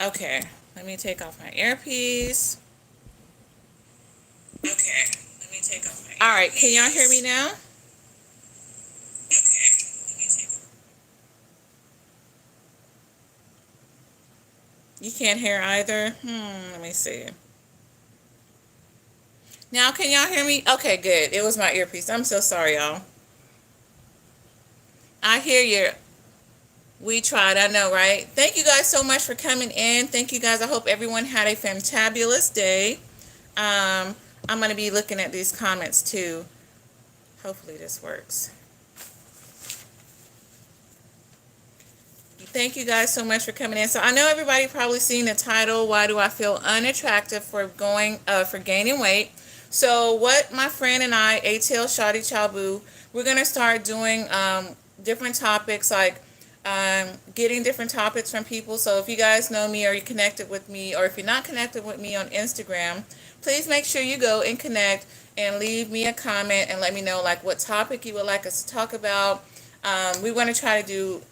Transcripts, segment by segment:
Okay, let me take off my earpiece. Okay, let me take off my earpiece. All right, can y'all hear me now? Okay, let me take. You can't hear either? Let me see. Now, can y'all hear me? Okay, good. It was my earpiece. I'm so sorry, y'all. I hear you. We tried, I know, right? Thank you guys so much for coming in. Thank you guys. I hope everyone had a fantabulous day. I'm going to be looking at these comments too. Hopefully this works. Thank you guys so much for coming in. So I know everybody probably seen the title, Why Do I Feel Unattractive for Gaining Weight? So what my friend and I, ATL Shawty Chalbu, we're going to start doing different topics, like getting different topics from people. So if you guys know me or you're connected with me, or if you're not connected with me on Instagram, please make sure you go and connect and leave me a comment and let me know like what topic you would like us to talk about. We want to try to do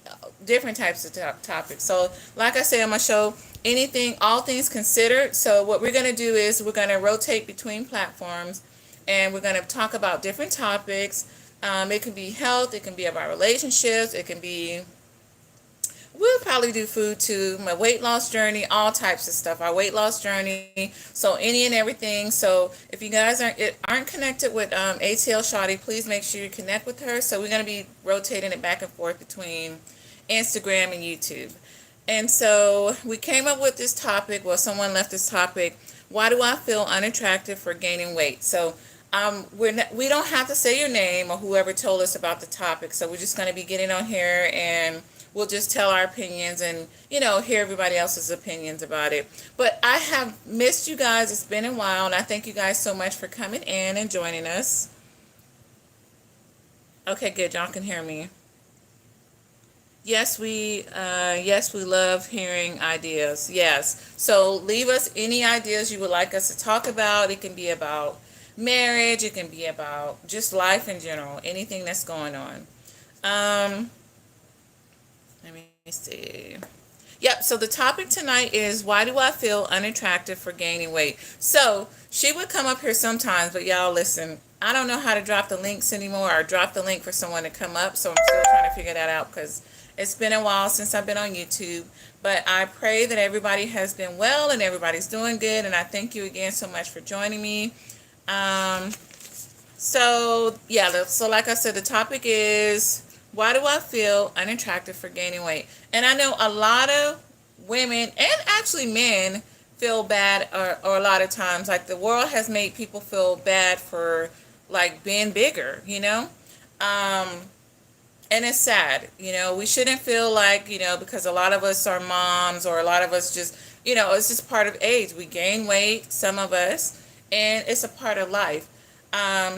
different types of topics. So like I said on my show, anything, all things considered. So what we're going to do is we're going to rotate between platforms and we're going to talk about different topics. It can be health, it can be about relationships, it can be, we'll probably do food too, my weight loss journey, all types of stuff, our weight loss journey, so any and everything. So if you guys aren't connected with ATL Shawty, please make sure you connect with her. So we're going to be rotating it back and forth between Instagram and YouTube. And so we came up with this topic, well, someone left this topic, why do I feel unattractive for gaining weight? So we don't have to say your name or whoever told us about the topic. So we're just going to be getting on here and we'll just tell our opinions and, hear everybody else's opinions about it. But I have missed you guys. It's been a while, and I thank you guys so much for coming in and joining us. Okay, good. Y'all can hear me. Yes, we love hearing ideas. Yes. So leave us any ideas you would like us to talk about. It can be about marriage. It can be about just life in general. Anything that's going on. Let me see. Yep, so the topic tonight is why do I feel unattractive for gaining weight? So she would come up here sometimes, but y'all listen, I don't know how to drop the links anymore or drop the link for someone to come up, so I'm still trying to figure that out because it's been a while since I've been on YouTube. But I pray that everybody has been well and everybody's doing good, and I thank you again so much for joining me. So like I said, the topic is why do I feel unattractive for gaining weight? And I know a lot of women and actually men feel bad or a lot of times, like the world has made people feel bad for like being bigger, and it's sad, we shouldn't feel like, because a lot of us are moms or a lot of us just, it's just part of age. We gain weight, some of us, and it's a part of life.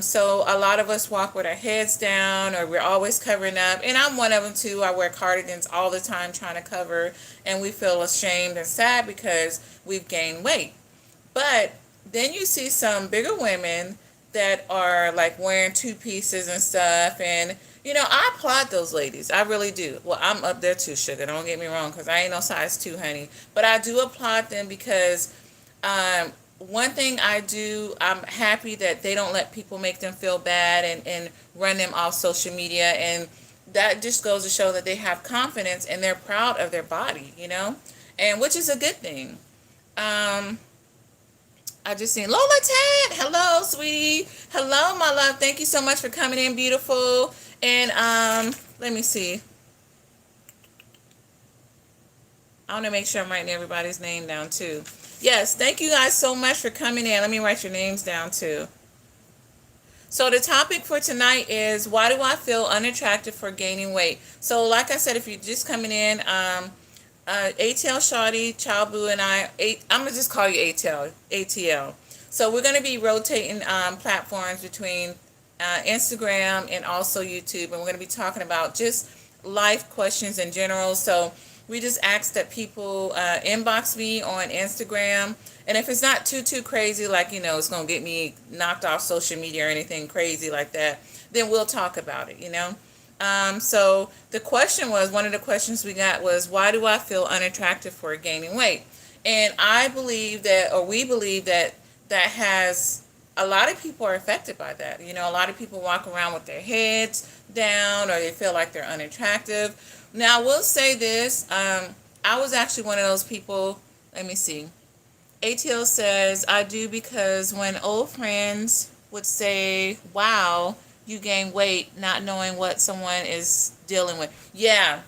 So a lot of us walk with our heads down or we're always covering up. And I'm one of them too. I wear cardigans all the time trying to cover, and we feel ashamed and sad because we've gained weight. But then you see some bigger women that are like wearing two pieces and stuff, and I applaud those ladies. I really do. Well, I'm up there too, sugar. Don't get me wrong, because I ain't no size 2, honey. But I do applaud them because one thing I'm happy that they don't let people make them feel bad and run them off social media. And that just goes to show that they have confidence and they're proud of their body, and which is a good thing. I just seen Lola Ted. Hello, sweetie. Hello, my love. Thank you so much for coming in, beautiful. And let me see. I want to make sure I'm writing everybody's name down too. Yes, thank you guys so much for coming in. Let me write your names down too. So the topic for tonight is why do I feel unattractive for gaining weight? So like I said, if you're just coming in, ATL Shawty, Chalbu, and I'm going to just call you ATL. So we're going to be rotating platforms between Instagram and also YouTube, and we're going to be talking about just life questions in general. So we just ask that people inbox me on Instagram, and if it's not too crazy, like it's gonna get me knocked off social media or anything crazy like that, then we'll talk about it. So the question was, one of the questions we got was, why do I feel unattractive for gaining weight? And I believe that, or we believe that, that has, a lot of people are affected by that. You know, a lot of people walk around with their heads down, or they feel like they're unattractive. Now, I will say this. I was actually one of those people. Let me see. ATL says, I do because when old friends would say, wow, you gained weight, not knowing what someone is dealing with. Yeah,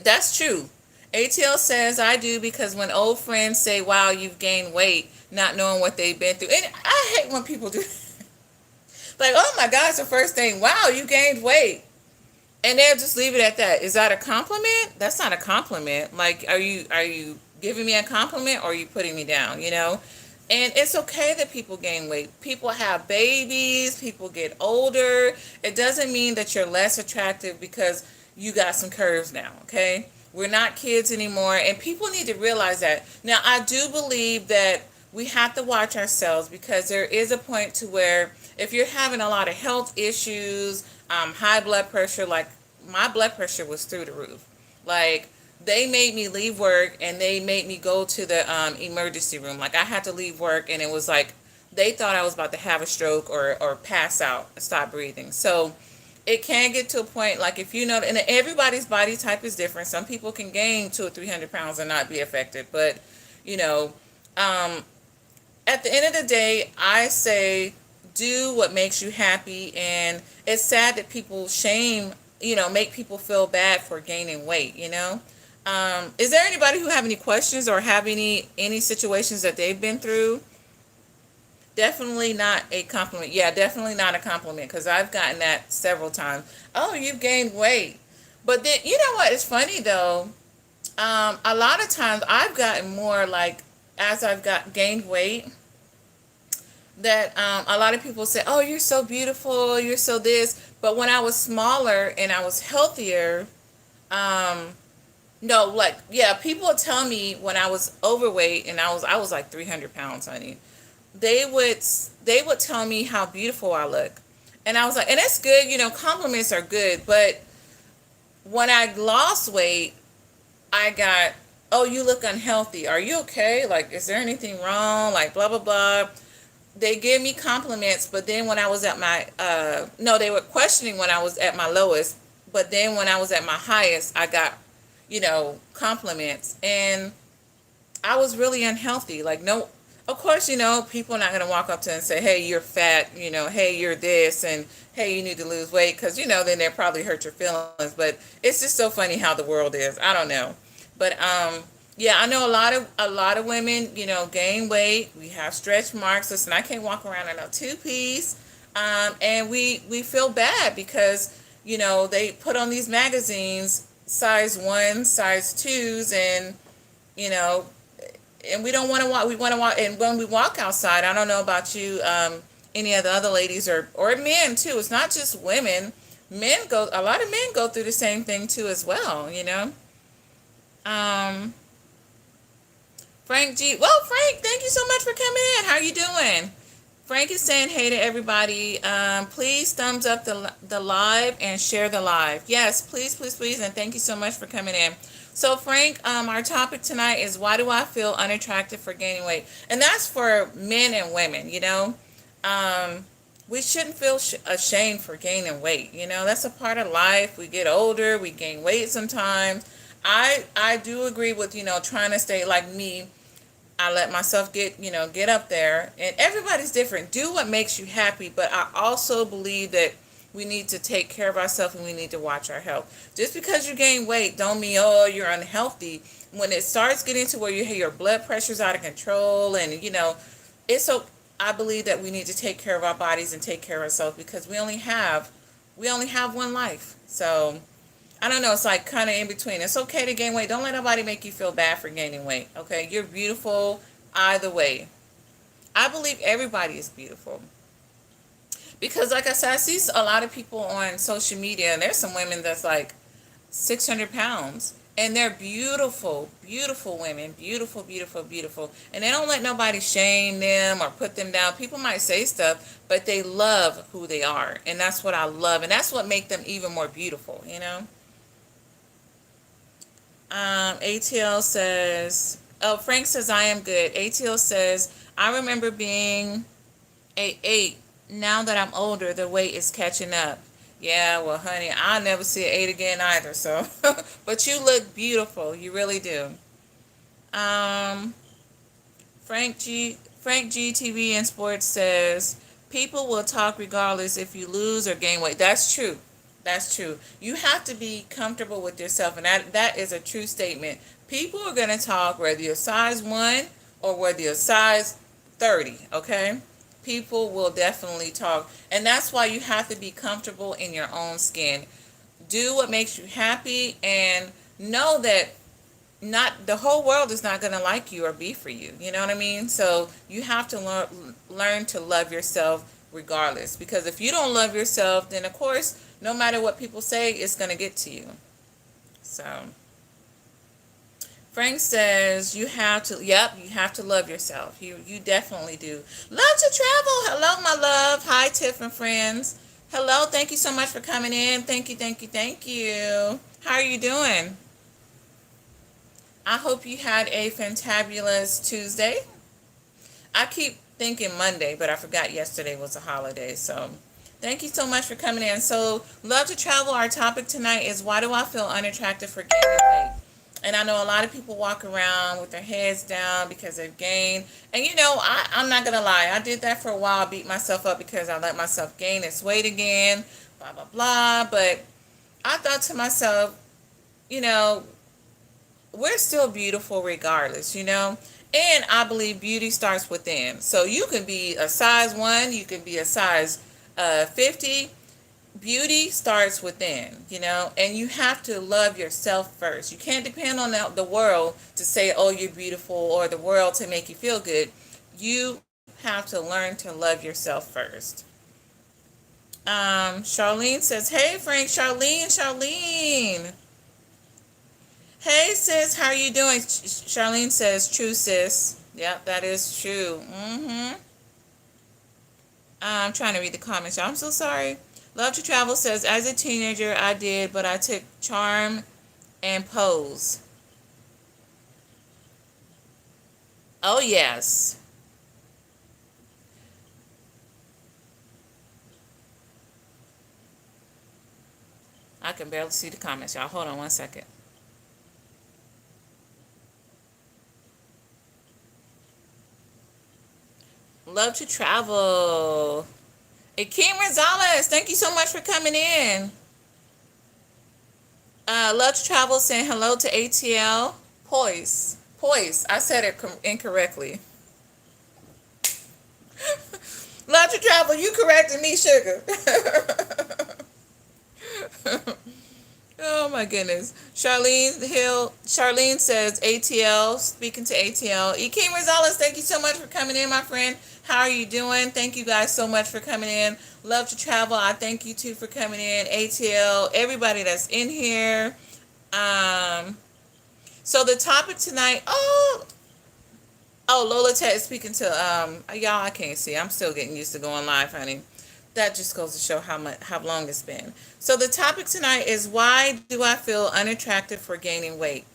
that's true. ATL says, I do because when old friends say, wow, you've gained weight, not knowing what they've been through. And I hate when people do like, oh my God, it's the first thing. Wow, you gained weight. And they'll just leave it at that. Is that a compliment? That's not a compliment. Like, are you giving me a compliment, or are you putting me down, you know? And it's okay that people gain weight. People have babies, people get older. It doesn't mean that you're less attractive because you got some curves now, okay? We're not kids anymore, and people need to realize that. Now, I do believe that we have to watch ourselves, because there is a point to where if you're having a lot of health issues, high blood pressure, like my blood pressure was through the roof. Like, they made me leave work and they made me go to the emergency room. Like, I had to leave work, and it was like they thought I was about to have a stroke or pass out and stop breathing. So it can get to a point, like, if you know, and everybody's body type is different. Some people can gain 200 or 300 pounds and not be affected. But, you know, at the end of the day, I say do what makes you happy. And it's sad that people make people feel bad for gaining weight, you know. Is there anybody who have any questions or have any situations that they've been through? Definitely not a compliment. Yeah, definitely not a compliment, because I've gotten that several times. Oh, you've gained weight. But then, you know what? It's funny, though. A lot of times I've gotten more, like, as I've gained weight, that a lot of people say, oh, you're so beautiful, you're so this. But when I was smaller and I was healthier, no, like, yeah, people would tell me when I was overweight and I was like 300 pounds, honey. They would tell me how beautiful I look. And I was like, and that's good, you know, compliments are good. But when I lost weight, I got, oh, you look unhealthy. Are you okay? Like, is there anything wrong? Like, blah, blah, blah. They give me compliments, but then when I was at my, no, they were questioning when I was at my lowest. But then when I was at my highest, I got, you know, compliments. And I was really unhealthy. Like, no, of course, you know, people are not going to walk up to and say, hey, you're fat, you know, hey, you're this, and hey, you need to lose weight, because, you know, then they'll probably hurt your feelings. But it's just so funny how the world is. I don't know. But, yeah, I know a lot of women, you know, gain weight. We have stretch marks. Listen, I can't walk around in a two-piece. And we feel bad because, you know, they put on these magazines, size 1, size 2s, and, you know, and we don't want to walk. We want to walk. And when we walk outside, I don't know about you, any of the other ladies or men too. It's not just women. A lot of men go through the same thing too as well, you know. Frank G. Well, Frank, thank you so much for coming in. How are you doing? Frank is saying, hey to everybody. Please thumbs up the live and share the live. Yes, please, please, please. And thank you so much for coming in. So, Frank, our topic tonight is, why do I feel unattractive for gaining weight? And that's for men and women, you know. We shouldn't feel ashamed for gaining weight. You know, that's a part of life. We get older. We gain weight sometimes. I do agree with, you know, trying to stay like me. I let myself get up there. And everybody's different. Do what makes you happy. But I also believe that we need to take care of ourselves and we need to watch our health. Just because you gain weight don't mean, oh, you're unhealthy. When it starts getting to where your blood pressure's out of control and, you know, I believe that we need to take care of our bodies and take care of ourselves, because we only have one life. So I don't know. It's like kind of in between. It's okay to gain weight. Don't let nobody make you feel bad for gaining weight. Okay. You're beautiful either way. I believe everybody is beautiful. Because, like I said, I see a lot of people on social media, and there's some women that's like 600 pounds, and they're beautiful, beautiful women, beautiful, beautiful, beautiful, and they don't let nobody shame them or put them down. People might say stuff, but they love who they are, and that's what I love, and that's what makes them even more beautiful, you know. ATL says, Oh, Frank says I am good. ATL says I remember being a 8. Now that I'm older, the weight is catching up. Yeah, well, honey, I'll never see an 8 again either. So, but you look beautiful. You really do. Um, Frank G TV and Sports says people will talk regardless if you lose or gain weight. That's true. That's true. You have to be comfortable with yourself, and that is a true statement. People are gonna talk whether you're size 1 or whether you're size 30. Okay, people will definitely talk, and that's why you have to be comfortable in your own skin. Do what makes you happy, and know that not the whole world is not going to like you or be for you. You know what I mean? So you have to learn to love yourself regardless, because if you don't love yourself, then of course no matter what people say, it's going to get to you. So Frank says you have to, yep, you have to love yourself. You definitely do. Love to travel. Hello, my love. Hi, Tiff and friends. Hello, thank you so much for coming in. Thank you, thank you, thank you. How are you doing? I hope you had a fantabulous Tuesday. I keep thinking Monday, but I forgot yesterday was a holiday. So thank you so much for coming in. So love to travel. Our topic tonight is why do I feel unattractive for gaining weight? And I know a lot of people walk around with their heads down because they've gained. And you know, I'm not going to lie. I did that for a while. I beat myself up because I let myself gain this weight again. Blah, blah, blah. But I thought to myself, you know, we're still beautiful regardless, you know? And I believe beauty starts within. So you can be a size 1, you can be a size 50. Beauty starts within, you know? And you have to love yourself first. You can't depend on the world to say, oh, you're beautiful, or the world to make you feel good. You have to learn to love yourself first. Charlene says, hey, Frank. Charlene. Hey, sis, how are you doing? Charlene says, true, sis. Yep, that is true. I'm trying to read the comments. I'm so sorry. Love to Travel says, as a teenager, I did, but I took charm and pose. Oh, yes. I can barely see the comments, y'all. Hold on one second. Love to Travel. Akeem Rosales, thank you so much for coming in. Love to Travel saying hello to ATL. Poise. I said it incorrectly. Love to Travel, you corrected me, sugar. Oh my goodness. Charlene says ATL, speaking to ATL. Akeem Rosales, thank you so much for coming in, my friend. How are you doing? Thank you guys so much for coming in. Love to Travel, I thank you too for coming in. ATL, everybody that's in here. So the topic tonight, Lola Ted is speaking to, y'all, I can't see. I'm still getting used to going live, honey. That just goes to show how long it's been. So the topic tonight is why do I feel unattractive for gaining weight?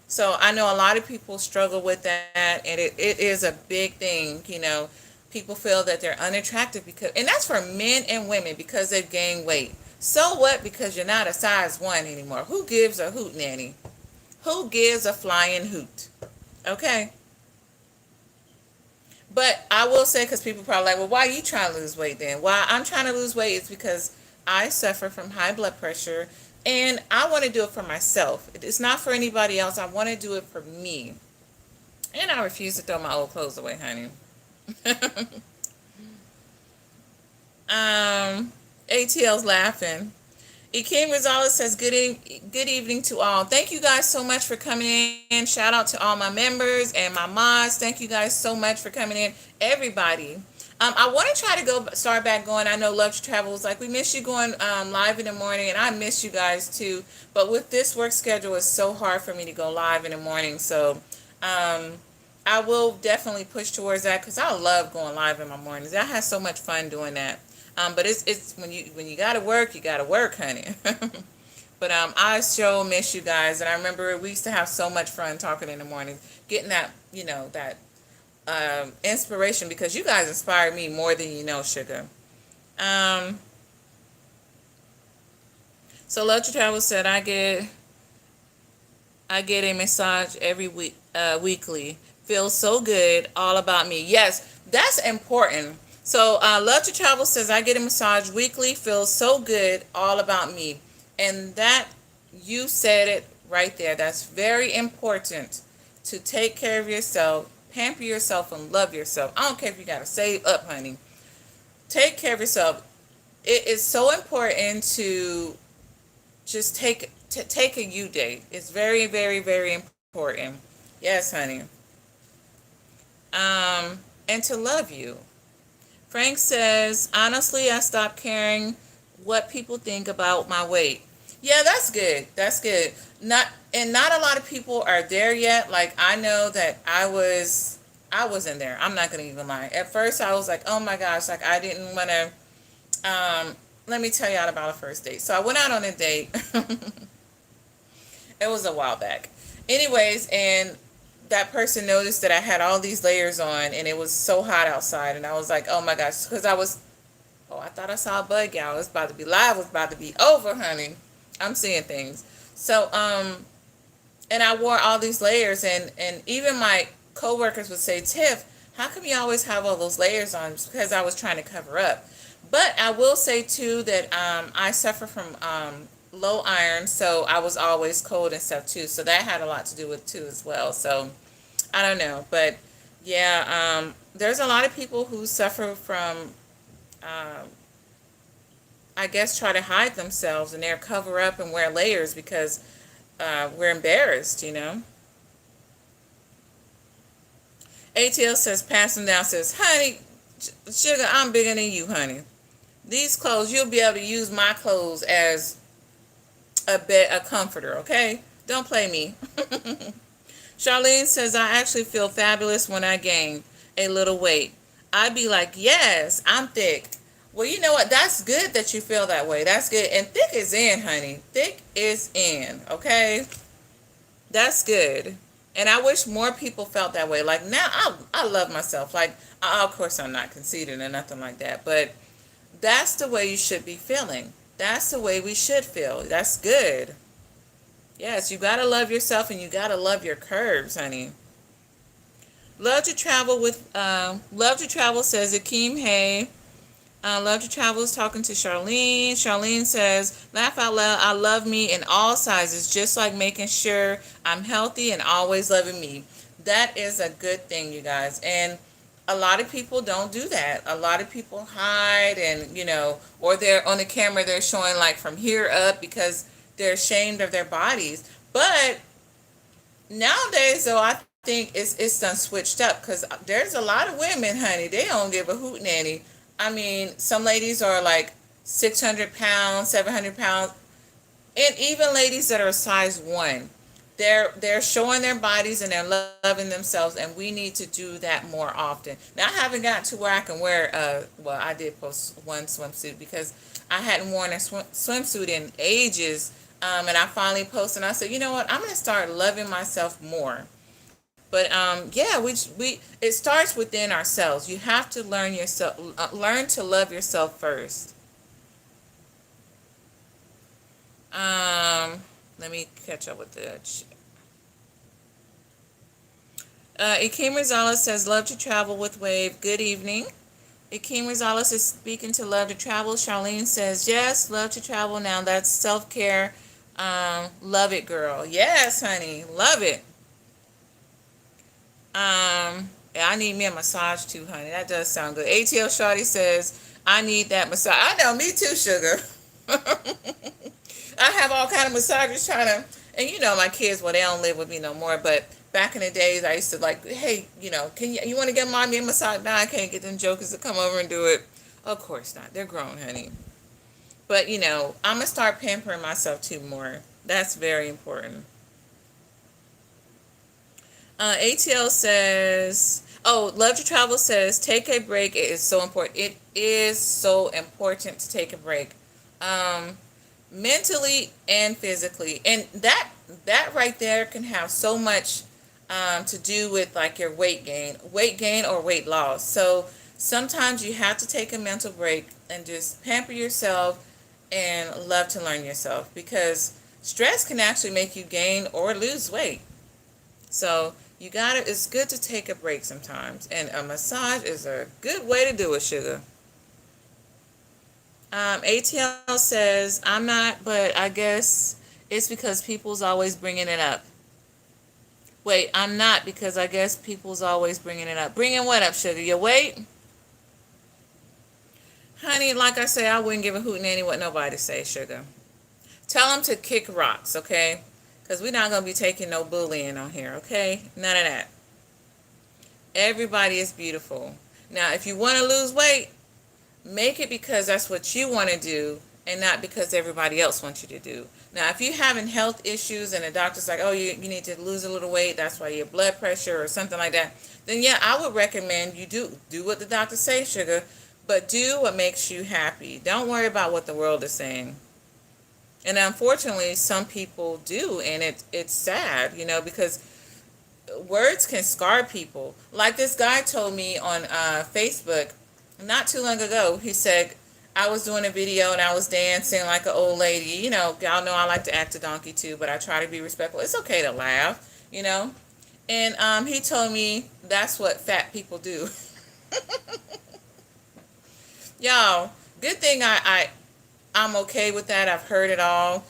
So I know a lot of people struggle with that, and it is a big thing. You know, people feel that they're unattractive and that's for men and women, because they've gained weight. So what? Because you're not a size 1 anymore. Who gives a hoot, nanny? Who gives a flying hoot? Okay. But I will say, because people probably like, well, why are you trying to lose weight then? Why I'm trying to lose weight is because I suffer from high blood pressure, and I want to do it for myself. It's not for anybody else. I want to do it for me. And I refuse to throw my old clothes away, honey. ATL's laughing. Akeem Rosales says, good evening to all. Thank you guys so much for coming in. Shout out to all my members and my mods. Thank you guys so much for coming in. Everybody. I want to try to start back going. I know Love to Travel was like, we miss you going live in the morning, and I miss you guys too. But with this work schedule, it's so hard for me to go live in the morning. So I will definitely push towards that, because I love going live in my mornings. I have so much fun doing that. But it's when you gotta work, honey. But I sure miss you guys, and I remember we used to have so much fun talking in the morning, getting that, that inspiration, because you guys inspired me more than you know, sugar. Um, so Love to Travel said, I get a massage every week, weekly. Feels so good, all about me. Yes, that's important. So Love to Travel says, I get a massage weekly. Feels so good, all about me. And that, you said it right there. That's very important, to take care of yourself, pamper yourself, and love yourself. I don't care if you got to save up, honey. Take care of yourself. It is so important to just take a you day. It's very, very, very important. Yes, honey. And to love you. Frank says, honestly, I stopped caring what people think about my weight. Yeah, that's good. That's good. Not a lot of people are there yet. Like, I know that I wasn't there. I'm not gonna even lie. At first I was like, oh my gosh, like I didn't wanna let me tell you all about a first date. So I went out on a date. It was a while back. Anyways, and that person noticed that I had all these layers on, and it was so hot outside, and I was like, oh my gosh, because I thought I saw a bug, y'all. It's about to be live. It's about to be over, honey. I'm seeing things. So, and I wore all these layers, and even my coworkers would say, Tiff, how come you always have all those layers on? It's because I was trying to cover up. But I will say too that I suffer from low iron, so I was always cold and stuff too. So that had a lot to do with too as well. So I don't know, but yeah, there's a lot of people who suffer from, I guess, try to hide themselves and they're cover up and wear layers because we're embarrassed. ATL says, passing down, says, honey, sugar, I'm bigger than you, honey. These clothes, you'll be able to use my clothes as a comforter, okay? Don't play me. Charlene says, I actually feel fabulous when I gain a little weight. I'd be like, yes, I'm thick. Well, you know what? That's good that you feel that way. That's good. And thick is in, honey. Thick is in, okay? That's good. And I wish more people felt that way. Like, now, I love myself. Like, of course, I'm not conceited or nothing like that. But that's the way you should be feeling. That's the way we should feel. That's good. Yes, you got to love yourself and you got to love your curves, honey. Love to Travel says, Akeem, hey. Love to Travel is talking to Charlene. Charlene says, laugh out loud, I love me in all sizes, just like making sure I'm healthy and always loving me. That is a good thing, you guys. And a lot of people don't do that. A lot of people hide and, or they're on the camera, they're showing like from here up because they're ashamed of their bodies. But nowadays, though, I think it's done switched up because there's a lot of women, honey, they don't give a hoot nanny. I mean, some ladies are like 600 pounds, 700 pounds, and even ladies that are size 1. They're showing their bodies and they're loving themselves, and we need to do that more often. Now, I haven't gotten to where I can wear, well, I did post one swimsuit because I hadn't worn a swimsuit in ages, and I finally posted, and I said, you know what, I'm going to start loving myself more. But yeah, it starts within ourselves. You have to learn to love yourself first. Let me catch up with the Akeem Rosales says, love to travel with Wave. Good evening. Akeem Rosales is speaking to Love to Travel. Charlene says, yes, love to travel. Now that's self-care. Love it, girl. Yes, honey. Love it. Yeah, I need me a massage too, honey. That does sound good. ATL Shawty says, I need that massage. I know, me too, sugar. I have all kind of massagers trying to, and my kids, well, they don't live with me no more, but back in the days, I used to like, hey, can you want to get mommy a massage? Nah, I can't get them jokers to come over and do it. Of course not. They're grown, honey. But, I'm going to start pampering myself too more. That's very important. ATL says, Love to Travel says, take a break. It is so important. It is so important to take a break. mentally and physically. And that right there can have so much to do with like your weight gain or weight loss. So sometimes you have to take a mental break and just pamper yourself and love to learn yourself, because stress can actually make you gain or lose weight. So you gotta, it's good to take a break sometimes, and a massage is a good way to do it, sugar. ATL says, I'm not, but I guess it's because people's always bringing it up. Wait, I'm not, because I guess people's always bringing it up. Bringing what up, sugar? Your weight? Honey, like I say, I wouldn't give a hoot nanny what nobody say, sugar. Tell them to kick rocks, okay? Because we're not going to be taking no bullying on here, okay? None of that. Everybody is beautiful. Now, if you want to lose weight, make it because that's what you want to do and not because everybody else wants you to do. Now, if you're having health issues and the doctor's like, oh, you need to lose a little weight, that's why your blood pressure or something like that, then yeah, I would recommend you do what the doctor says, sugar, but do what makes you happy. Don't worry about what the world is saying. And unfortunately, some people do, and it's sad, because words can scar people. Like this guy told me on Facebook not too long ago. He said, I was doing a video and I was dancing like an old lady. Y'all know I like to act a donkey too, but I try to be respectful. It's okay to laugh, And he told me that's what fat people do. Y'all, good thing I'm okay with that. I've heard it all.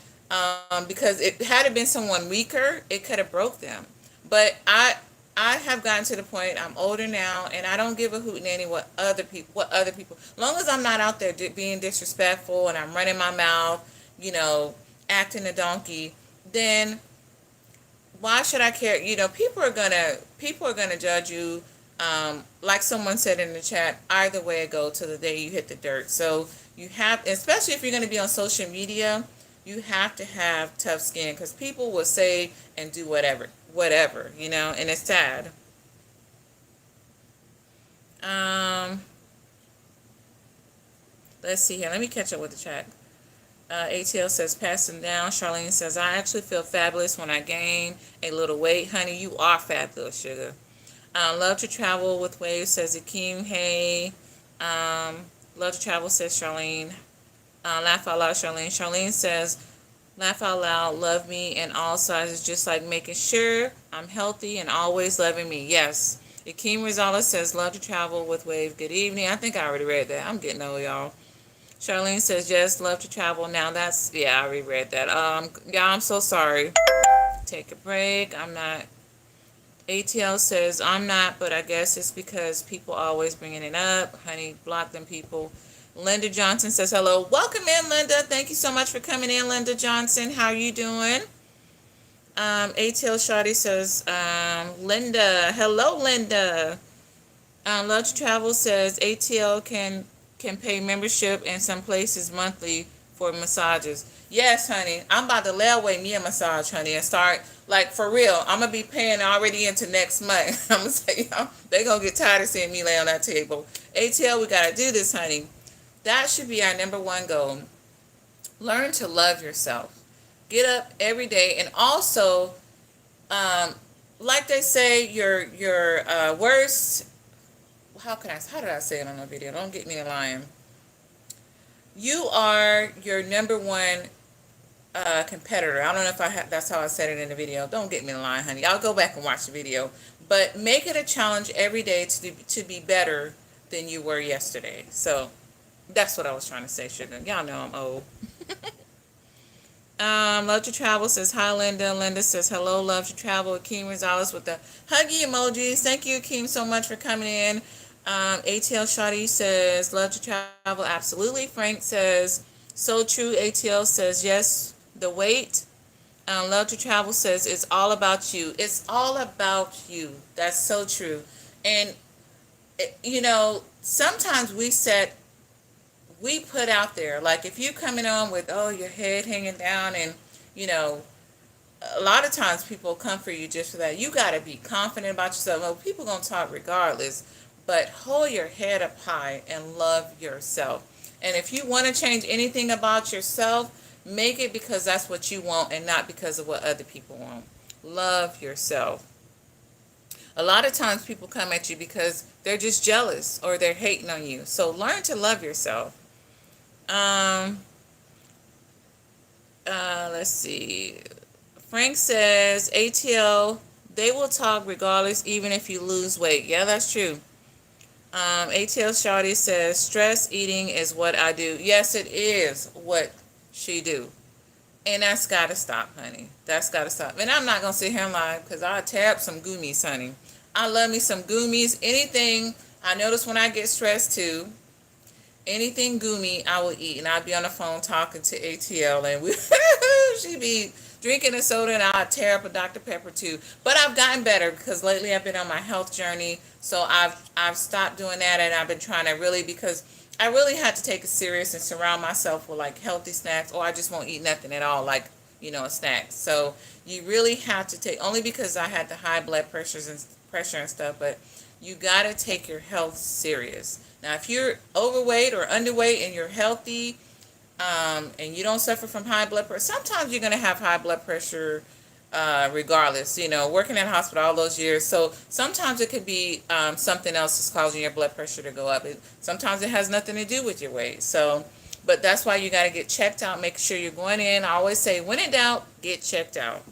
Because had it been someone weaker, it could have broke them. But I have gotten to the point, I'm older now, and I don't give a hoot nanny what other people, as long as I'm not out there being disrespectful and I'm running my mouth, acting a donkey, then why should I care? People are gonna judge you. Like someone said in the chat, either way it goes till the day you hit the dirt. So you have, especially if you're going to be on social media, you have to have tough skin, because people will say and do whatever, and it's sad. Let's see here. Let me catch up with the chat. ATL says, passing down. Charlene says, I actually feel fabulous when I gain a little weight. Honey, you are fabulous, sugar. Love to travel with waves, says Akeem. Hey. Love to travel, says Charlene. Laugh out loud, Charlene. Charlene says, laugh out loud, love me in all sizes, just like making sure I'm healthy and always loving me. Yes. Akeem Rizala says, love to travel with wave. Good evening. I think I already read that. I'm getting old, y'all. Charlene says, yes, love to travel. Now that's, yeah, I already read that. Yeah, I'm so sorry. Take a break. I'm not. ATL says, I'm not, but I guess it's because people always bringing it up. Honey, block them people. Linda Johnson says, hello. Welcome in, Linda. Thank you so much for coming in, Linda Johnson. How are you doing? ATL Shawty says, Linda. Hello, Linda. Love to Travel says, ATL can pay membership in some places monthly for massages. Yes, honey. I'm about to lay away me a massage, honey, and start, like, for real. I'm going to be paying already into next month. I'm going to say, they're going to get tired of seeing me lay on that table. ATL, we got to do this, honey. That should be our number one goal. Learn to love yourself. Get up every day. And also, like they say, your worst, how did I say it on the video? Don't get me lying. You are your number one competitor. I don't know if that's how I said it in the video. Don't get me in line, honey. I'll go back and watch the video. But make it a challenge every day to be better than you were yesterday. So that's what I was trying to say, sugar. Y'all know I'm old. Love to Travel says, hi, Linda. Linda says, hello, love to travel. Akeem Rosales with the huggy emojis. Thank you, Akeem, so much for coming in. ATL Shawty says, love to travel. Absolutely. Frank says, so true. ATL says, yes, the weight. Love to Travel says, it's all about you. It's all about you. That's so true. And, sometimes we put out there, like if you coming on with, oh, your head hanging down, and, a lot of times people come for you just for that. You got to be confident about yourself. Well, people going to talk regardless, but hold your head up high and love yourself. And if you want to change anything about yourself, Make it because that's what you want and not because of what other people want. Love yourself. A lot of times people come at you because they're just jealous or they're hating on you. So learn to love yourself. Um, let's see. Frank says, ATL, they will talk regardless even if you lose weight. Yeah, that's true. ATL Shawty says, stress eating is what I do. Yes, it is what she do. And that's got to stop, honey. That's got to stop. And I'm not going to sit here and lie because I'll tear up some gummies, honey. I love me some gummies. Anything, I notice when I get stressed too, anything goomy I will eat. And I'll be on the phone talking to ATL and she be drinking a soda and I'll tear up a Dr. Pepper too. But I've gotten better because lately I've been on my health journey. So I've stopped doing that and I've been trying to really, because I really had to take it serious and surround myself with like healthy snacks, or I just won't eat nothing at all, like, a snack. So you really have to take, only because I had the high blood pressure and stuff, but you got to take your health serious. Now, if you're overweight or underweight and you're healthy, and you don't suffer from high blood pressure, sometimes you're going to have high blood pressure regardless, working in a hospital all those years. So sometimes it could be something else that's causing your blood pressure to go up. Sometimes it has nothing to do with your weight. So, but that's why you got to get checked out. Make sure you're going in. I always say, when in doubt, get checked out.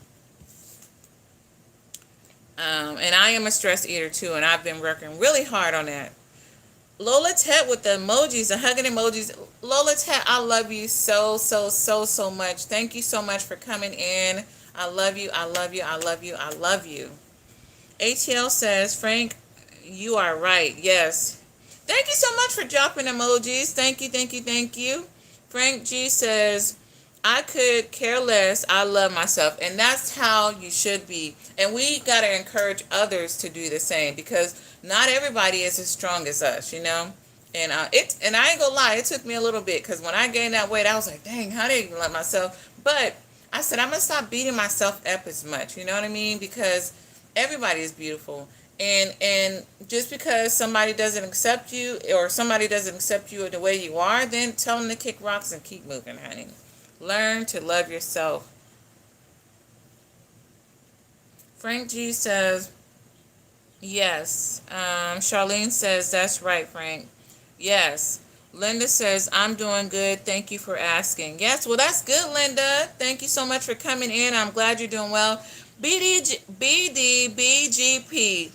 And I am a stress eater too, and I've been working really hard on that. Lola Tet with the emojis, the hugging emojis. Lola Tet, I love you so, so, so, so much. Thank you so much for coming in. I love you. I love you. I love you. I love you. ATL says, Frank, you are right. Yes. Thank you so much for dropping emojis. Thank you. Thank you. Thank you. Frank G says, I could care less. I love myself. And that's how you should be. And we got to encourage others to do the same, because not everybody is as strong as us, And and I ain't gonna lie, it took me a little bit, because when I gained that weight, I was like, dang, how did I even love myself? But I said, I'm gonna stop beating myself up as much. You know what I mean? Because everybody is beautiful. And just because somebody doesn't accept you, or somebody doesn't accept you the way you are, then tell them to kick rocks and keep moving, honey. Learn to love yourself. Frank G says, yes. Charlene says, that's right, Frank. Yes. Linda says, I'm doing good. Thank you for asking. Yes, well, that's good, Linda. Thank you so much for coming in. I'm glad you're doing well. BDBGP,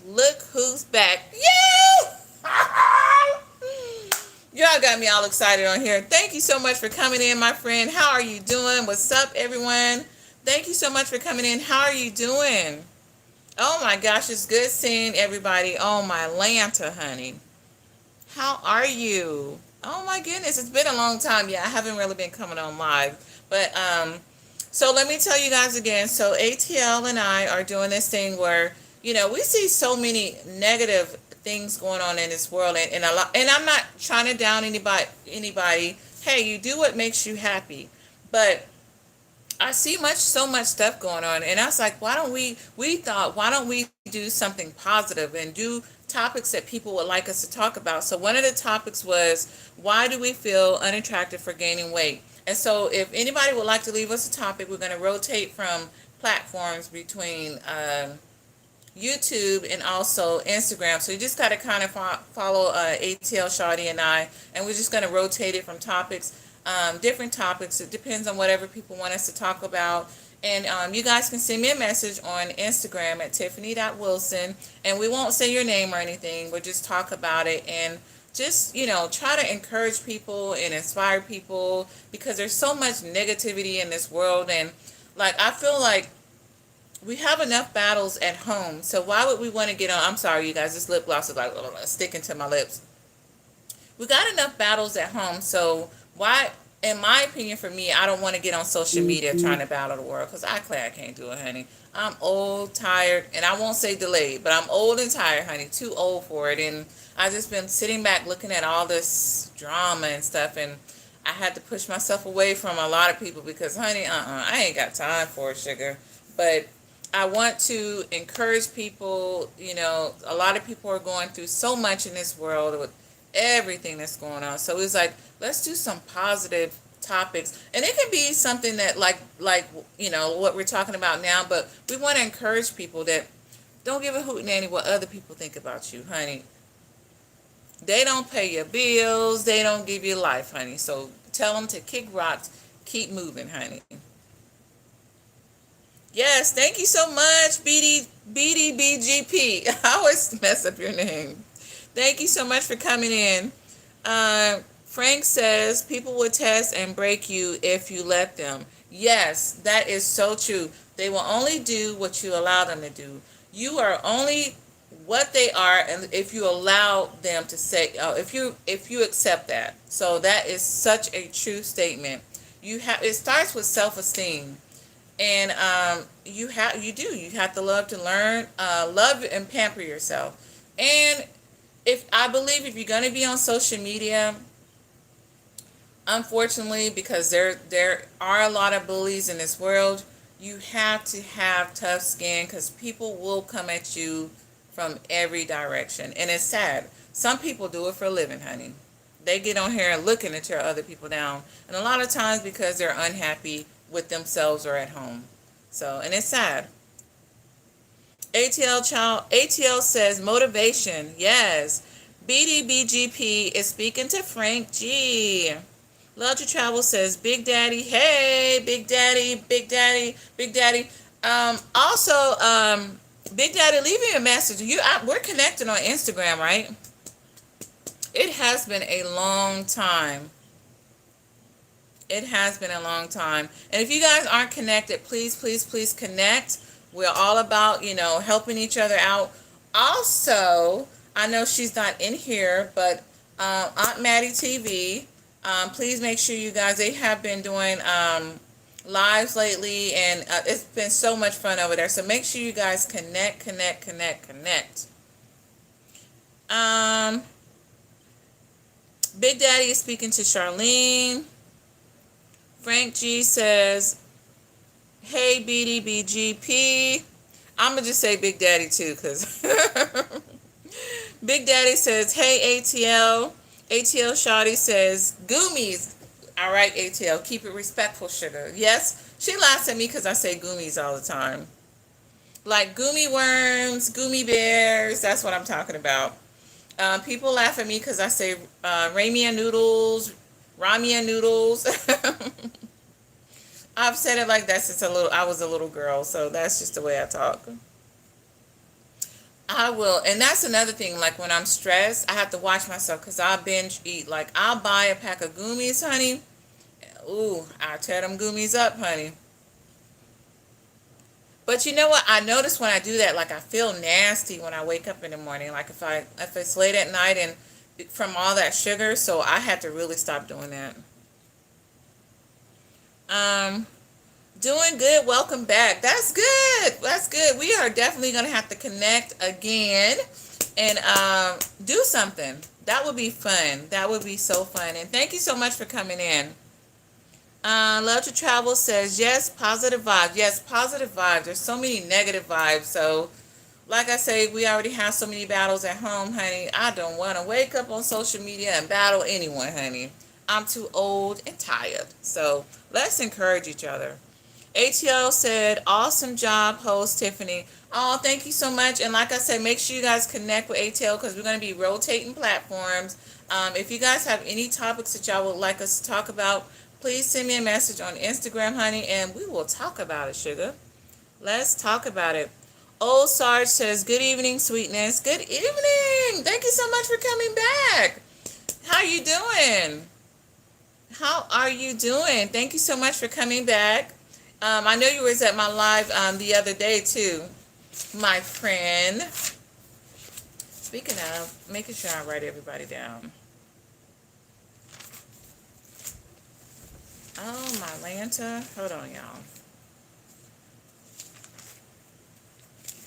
look who's back. Yeah! Y'all got me all excited on here. Thank you so much for coming in, my friend. How are you doing? What's up, everyone? Thank you so much for coming in. How are you doing? Oh, my gosh, it's good seeing everybody. Oh, my Lanta, honey. How are you? Oh, my goodness. It's been a long time. Yeah, I haven't really been coming on live. But, so let me tell you guys again. So ATL and I are doing this thing where, we see so many negative things going on in this world, and a lot, and I'm not trying to down anybody. Hey, you do what makes you happy. But I see so much stuff going on, and I was like, why don't we do something positive and do topics that people would like us to talk about? So one of the topics was, why do we feel unattractive for gaining weight? And so if anybody would like to leave us a topic, we're going to rotate from platforms between YouTube and also Instagram. So you just got to kind of follow ATL Shawty and I, and we're just going to rotate it from topics, different topics. It depends on whatever people want us to talk about. And you guys can send me a message on Instagram at Tiffany.Wilson, and we won't say your name or anything. We'll just talk about it and just, try to encourage people and inspire people, because there's so much negativity in this world. And I feel like we have enough battles at home. So why would we want to get on? I'm sorry, you guys, this lip gloss is sticking to my lips. We got enough battles at home. So why, in my opinion, for me, I don't want to get on social media trying to battle the world, because I can't do it, honey. I'm old, tired, and I won't say delayed, but I'm old and tired, honey. Too old for it. And I just been sitting back looking at all this drama and stuff, and I had to push myself away from a lot of people because, honey, I ain't got time for it, sugar. But I want to encourage people. A lot of people are going through so much in this world with everything that's going on. So it's like, let's do some positive topics, and it can be something that like what we're talking about now, but we want to encourage people that don't give a hoot nanny what other people think about you, honey. They don't pay your bills, they don't give you life, honey. So tell them to kick rocks, keep moving, honey. Yes, thank you so much, BDBGP. I always mess up your name. Thank you so much for coming in. Frank says people will test and break you if you let them. Yes, that is so true. They will only do what you allow them to do. You are only what they are, and if you allow them to say, if you accept that. So that is such a true statement. It starts with self-esteem. And you have to love to learn, love and pamper yourself. And I believe if you're going to be on social media, unfortunately, because there are a lot of bullies in this world, you have to have tough skin, because people will come at you from every direction. And it's sad. Some people do it for a living, honey. They get on here looking to tear other people down, and a lot of times because they're unhappy with themselves or at home. So, and it's sad. ATL says motivation. Yes. BDBGP is speaking to Frank G. Love to Travel says Big Daddy. Hey, Big Daddy, Big Daddy, Big Daddy. Also, Big Daddy, leave me a message. We're connected on Instagram, right? It has been a long time. It has been a long time. And if you guys aren't connected, please, please, please connect. We're all about, helping each other out. Also, I know she's not in here, but Aunt Maddie TV, please make sure you guys, they have been doing lives lately, and it's been so much fun over there. So make sure you guys connect. Big Daddy is speaking to Charlene. Frank G says, hey, BDBGP. I'm going to just say Big Daddy too, because Big Daddy says, hey, ATL. ATL Shawty says, Goomies. All right, ATL, keep it respectful, sugar. Yes, she laughs at me because I say Goomies all the time. Like Goomy worms, Goomy bears, that's what I'm talking about. People laugh at me because I say ramen noodles, ramen noodles. I've said it like that since I was a little girl, so that's just the way I talk. I will, and that's another thing, like when I'm stressed, I have to watch myself because I'll binge eat. Like I'll buy a pack of Goomies, honey. Ooh, I'll tear them Goomies up, honey. But you know what? I notice when I do that, like I feel nasty when I wake up in the morning. Like if it's late at night and from all that sugar, so I had to really stop doing that. Doing good. Welcome back. That's good. That's good. We are definitely going to have to connect again and do something. That would be fun. That would be so fun. And thank you so much for coming in. Love to Travel says, yes, positive vibes. Yes, positive vibes. There's so many negative vibes. So, like I say, we already have so many battles at home, honey. I don't want to wake up on social media and battle anyone, honey. I'm too old and tired. So, let's encourage each other. ATL said, awesome job, host Tiffany. Oh, thank you so much. And like I said, make sure you guys connect with ATL because we're going to be rotating platforms. If you guys have any topics that y'all would like us to talk about, please send me a message on Instagram, honey, and we will talk about it, sugar. Let's talk about it. Old Sarge says, good evening, sweetness. Good evening. Thank you so much for coming back. How you doing? How are you doing? Thank you so much for coming back. I know you was at my live the other day, too, my friend. Speaking of, making sure I write everybody down. Oh, my Lanta. Hold on, y'all.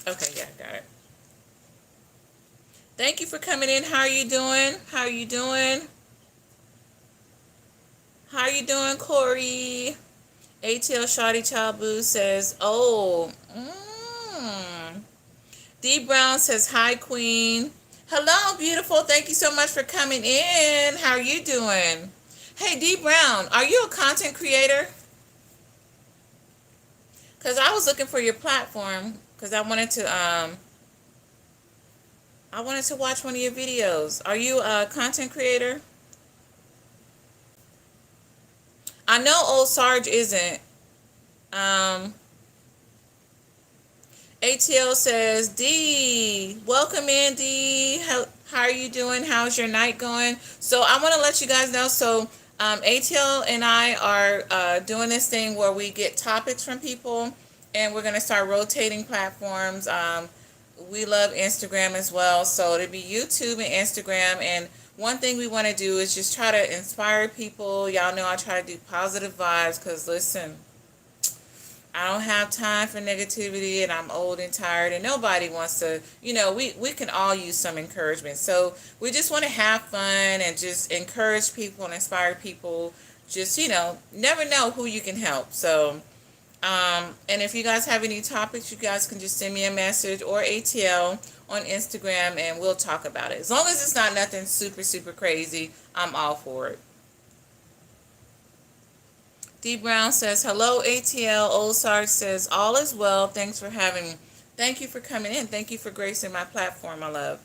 Okay, yeah, got it. Thank you for coming in. How are you doing? How are you doing? How are you doing, Corey? ATL Shawty Chabu says, oh, D Brown says, hi, Queen. Hello, beautiful. Thank you so much for coming in. How are you doing? Hey, D Brown, are you a content creator? Because I was looking for your platform because I wanted to watch one of your videos. Are you a content creator? I know old Sarge isn't. Um, ATL says, D, welcome in, D. How are you doing? How's your night going? So I want to let you guys know. So ATL and I are doing this thing where we get topics from people, and we're going to start rotating platforms. We love Instagram as well. So it'll be YouTube and Instagram. And one thing we want to do is just try to inspire people. Y'all know I try to do positive vibes because, listen, I don't have time for negativity, and I'm old and tired, and nobody wants to, we can all use some encouragement. So we just want to have fun and just encourage people and inspire people. Just, never know who you can help. So, and if you guys have any topics, you guys can just send me a message or ATL on Instagram, and we'll talk about it. As long as it's not nothing super, super crazy, I'm all for it. D Brown says, hello, ATL. Old Sarge says, all is well. Thanks for having me. Thank you for coming in. Thank you for gracing my platform, my love.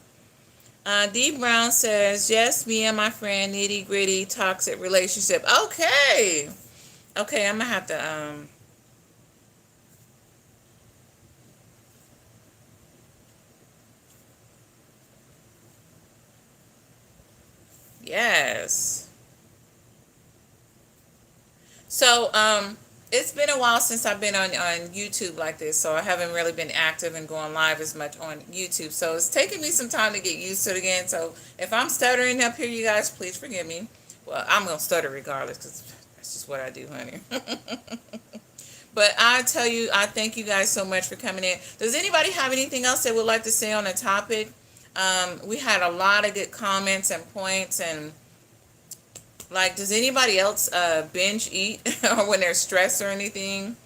D Brown says, yes, me and my friend, nitty gritty, toxic relationship. Okay. Okay, I'm going to have to, yes. So, it's been a while since I've been on YouTube like this, so I haven't really been active and going live as much on YouTube. So it's taking me some time to get used to it again. So if I'm stuttering up here, you guys, please forgive me. Well, I'm going to stutter regardless because that's just what I do, honey. But I tell you, I thank you guys so much for coming in. Does anybody have anything else they would like to say on the topic? We had a lot of good comments and points, and like, does anybody else binge eat or when they're stressed or anything?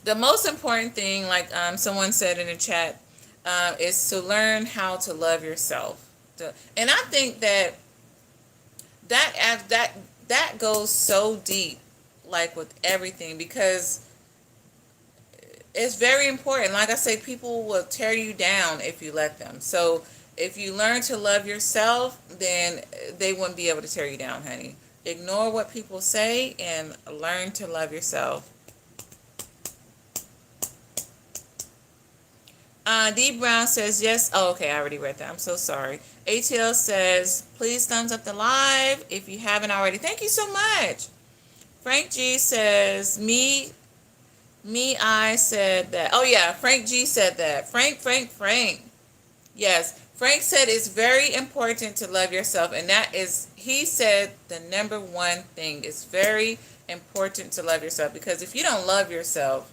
The most important thing, like someone said in the chat, is to learn how to love yourself. And I think that goes so deep, like with everything, because it's very important. Like I say, people will tear you down if you let them. So if you learn to love yourself, then they wouldn't be able to tear you down, honey. Ignore what people say and learn to love yourself. D Brown says, yes. Oh, okay, I already read that. I'm so sorry. ATL says, please thumbs up the live if you haven't already. Thank you so much. Frank G says, I said that. Oh, yeah, Frank G said that. Frank. Yes, Frank said it's very important to love yourself, and that is, he said, the number one thing. It's very important to love yourself, because if you don't love yourself,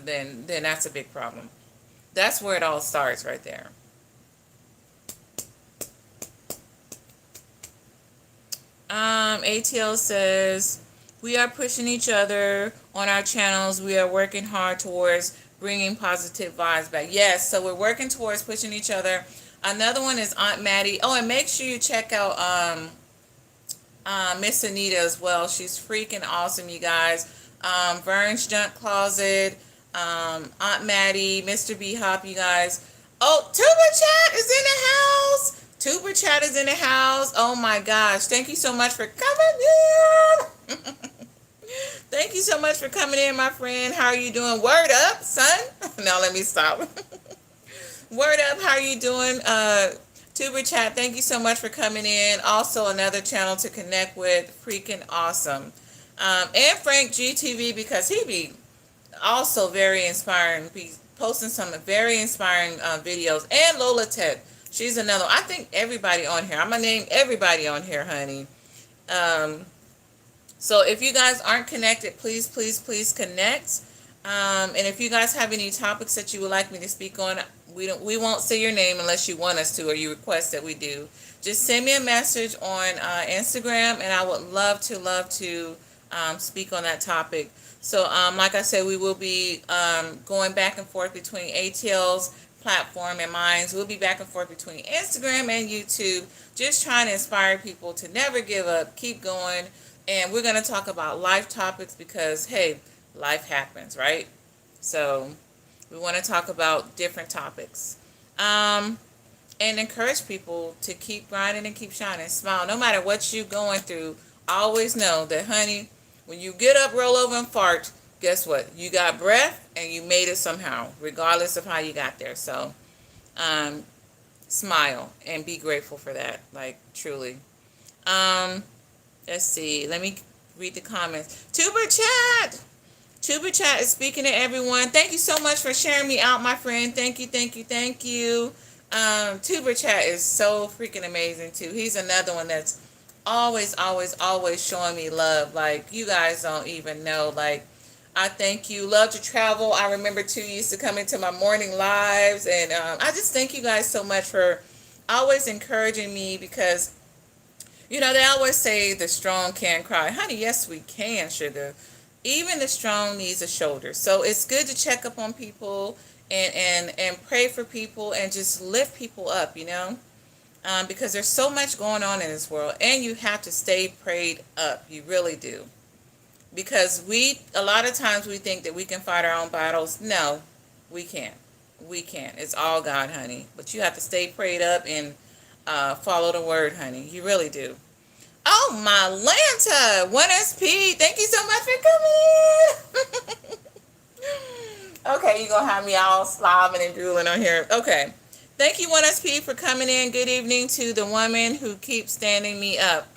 then that's a big problem. That's where it all starts, right there. ATL says, we are pushing each other on our channels. We are working hard towards bringing positive vibes back. Yes, so we're working towards pushing each other. Another one is Aunt Maddie. Oh, and make sure you check out Miss Anita as well. She's freaking awesome, you guys. Vern's Junk Closet, Aunt Maddie, Mr. B Hop, you guys. Oh, Tuber Chat is in the house. Tuber Chat is in the house. Oh my gosh. Thank you so much for coming in. Thank you so much for coming in, my friend. How are you doing? Word up, son. Now let me stop. Word up. How are you doing? Tuber Chat, thank you so much for coming in. Also, another channel to connect with. Freaking awesome. And Frank GTV, because he be also very inspiring. Be posting some very inspiring videos. And Lola Tech. She's another. I think everybody on here. I'm going to name everybody on here, honey. So if you guys aren't connected, please connect. And if you guys have any topics that you would like me to speak on, we won't say your name unless you want us to or you request that we do. Just send me a message on Instagram, and I would love to speak on that topic. So like I said, we will be going back and forth between ATL's platform and mine. We'll be back and forth between Instagram and YouTube, just trying to inspire people to never give up, keep going. And we're going to talk about life topics because, hey, life happens, right? So we want to talk about different topics. And encourage people to keep grinding and keep shining. Smile. No matter what you're going through, always know that, honey, when you get up, roll over, and fart, guess what? You got breath and you made it somehow, regardless of how you got there. So, smile and be grateful for that. Like, truly. Let's see. Let me read the comments. Tuber Chat. Tuber Chat is speaking to everyone. Thank you so much for sharing me out, my friend. Thank you, thank you, thank you. Tuber Chat is so freaking amazing too. He's another one that's always showing me love. Like, you guys don't even know. Like, I thank you. Love to travel. I remember too, you used to come into my morning lives, and I just thank you guys so much for always encouraging me because, you know, they always say the strong can cry. Honey, yes we can, sugar. Even the strong needs a shoulder. So it's good to check up on people and pray for people and just lift people up, you know, because there's so much going on in this world, and you have to stay prayed up. You really do, because a lot of times we think that we can fight our own battles. No, we can't. We can't. It's all God, honey. But you have to stay prayed up and follow the word, honey. You really do. Oh, my Lanta, 1SP, thank you so much for coming in. Okay, you're going to have me all slobbing and drooling on here. Okay. Thank you, 1SP, for coming in. Good evening to the woman who keeps standing me up.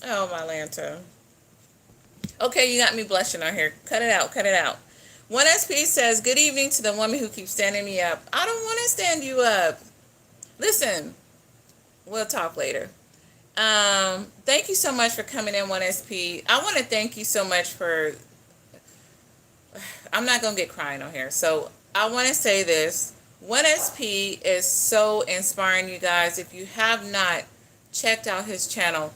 Oh, my Lanta. Okay, you got me blushing on here. Cut it out, cut it out. 1SP says, good evening to the woman who keeps standing me up. I don't want to stand you up. Listen, we'll talk later. Thank you so much for coming in, 1SP. I want to thank you so much for, I'm not going to get crying on here. So I want to say this. 1SP is so inspiring, you guys. If you have not checked out his channel,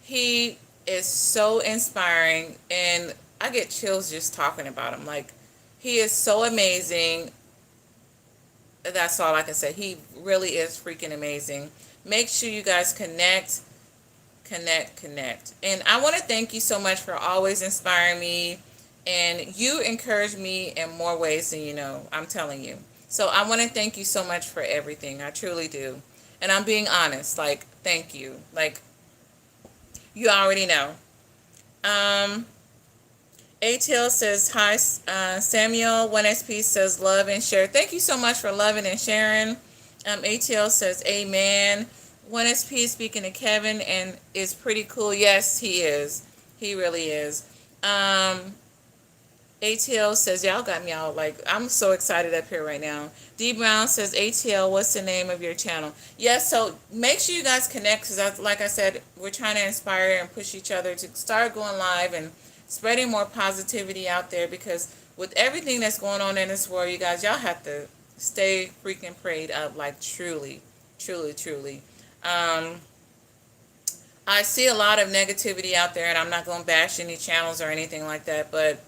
he is so inspiring, and I get chills just talking about him. Like, he is so amazing. That's all I can say. He really is freaking amazing. Make sure you guys connect. And I want to thank you so much for always inspiring me, and you encourage me in more ways than you know. I'm telling you. So I want to thank you so much for everything. I truly do. And I'm being honest. Like, thank you. Like, you already know. ATL says, hi, Samuel. 1SP says, love and share. Thank you so much for loving and sharing. ATL says, amen. 1SP is speaking to Kevin and is pretty cool. Yes, he is. He really is. ATL says, y'all got me all like, I'm so excited up here right now. D Brown says, ATL, what's the name of your channel? Yes, so make sure you guys connect, because like I said, we're trying to inspire and push each other to start going live and spreading more positivity out there, because with everything that's going on in this world, you guys, y'all have to stay freaking prayed up, like truly. I see a lot of negativity out there, and I'm not going to bash any channels or anything like that, but